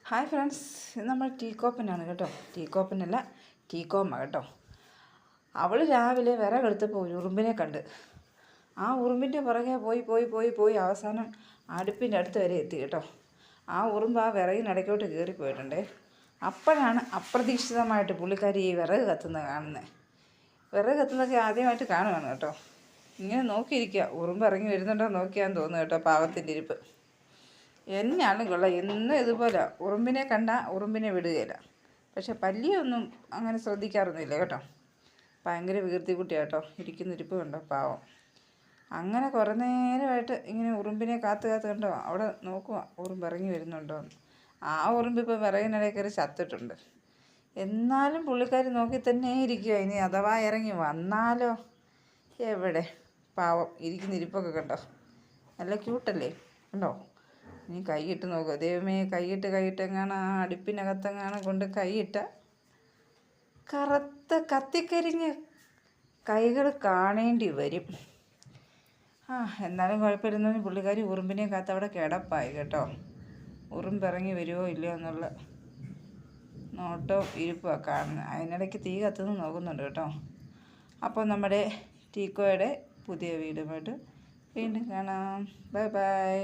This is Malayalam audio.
ഹായ് ഫ്രണ്ട്സ്, ഇത് നമ്മൾ ടീക്കോപ്പനാണ് കേട്ടോ. ടീക്കോപ്പനല്ല, ടീക്കോമ്മ കേട്ടോ. അവൾ രാവിലെ വിറകെടുത്തപ്പോൾ ഒരു ഉറുമ്പിനെ കണ്ട്. ആ ഉറുമ്പിൻ്റെ പുറകെ പോയി അവസാനം അടുപ്പിൻ്റെ അടുത്ത് വരെ എത്തി കേട്ടോ. ആ ഉറുമ്പ് ആ വിറകിനിടയ്ക്കോട്ട് കയറിപ്പോയിട്ടുണ്ടേ. അപ്പോഴാണ് അപ്രതീക്ഷിതമായിട്ട് പുള്ളിക്കാരി ഈ വിറക് കത്തുന്നത് കാണുന്നത്. വിറക് കത്തുന്നതൊക്കെ ആദ്യമായിട്ട് കാണുകയാണ് കേട്ടോ. ഇങ്ങനെ നോക്കിയിരിക്കുക, ഉറുമ്പ് ഇറങ്ങി വരുന്നുണ്ടോ നോക്കിയാന്ന് തോന്നുന്നു കേട്ടോ. പാവത്തിൻ്റെ ഇരിപ്പ് എന്നാലും കൊള്ളാം. എന്നും ഇതുപോലെ ഉറുമ്പിനെ കണ്ടാൽ ഉറുമ്പിനെ വിടുകയില്ല. പക്ഷെ പല്ലിയൊന്നും അങ്ങനെ ശ്രദ്ധിക്കാറൊന്നുമില്ല കേട്ടോ. ഭയങ്കര വികൃതിക്കുട്ടിയാണ് കേട്ടോ. ഇരിപ്പ് കണ്ടോ, പാവം. അങ്ങനെ കുറേ നേരമായിട്ട് ഇങ്ങനെ ഉറുമ്പിനെ കാത്ത് കണ്ടോ അവിടെ നോക്കുക, ഉറുമ്പ് ഇറങ്ങി വരുന്നുണ്ടോ എന്ന്. ആ ഉറുമ്പ് ഇപ്പോൾ വിറകിനിടയിൽ കയറി ചത്തിട്ടുണ്ട്. എന്നാലും പുള്ളിക്കാരി നോക്കി തന്നെ ഇരിക്കുക. ഇനി അഥവാ ഇറങ്ങി വന്നാലോ? എവിടെ, പാവം ഇരിപ്പൊക്കെ കണ്ടോ, നല്ല ക്യൂട്ടല്ലേ കണ്ടോ. നീ കൈയിട്ട് നോക്കുക. ദൈവമേ, കൈയിട്ടെങ്ങാണ് ആ അടുപ്പിനകത്തെങ്ങാണ് കൊണ്ട് കൈയിട്ട കറുത്ത കത്തിക്കരിഞ്ഞ് കൈകൾ കാണേണ്ടി വരും. എന്നാലും കുഴപ്പമില്ലെന്ന് പുള്ളിക്കാരി ഉറുമ്പിനെ കാത്ത് അവിടെ കിടപ്പായി കേട്ടോ. ഉറുമ്പിറങ്ങി വരുമോ ഇല്ലയോ എന്നുള്ള നോട്ടവും ഇരിപ്പുമാണ് കാണുന്നത്. അതിനിടയ്ക്ക് തീ കത്തുന്നു നോക്കുന്നുണ്ട് കേട്ടോ. അപ്പോൾ നമ്മുടെ ടീക്കോയുടെ പുതിയ വീടുമായിട്ട് വീണ്ടും കാണാം. Bye bye.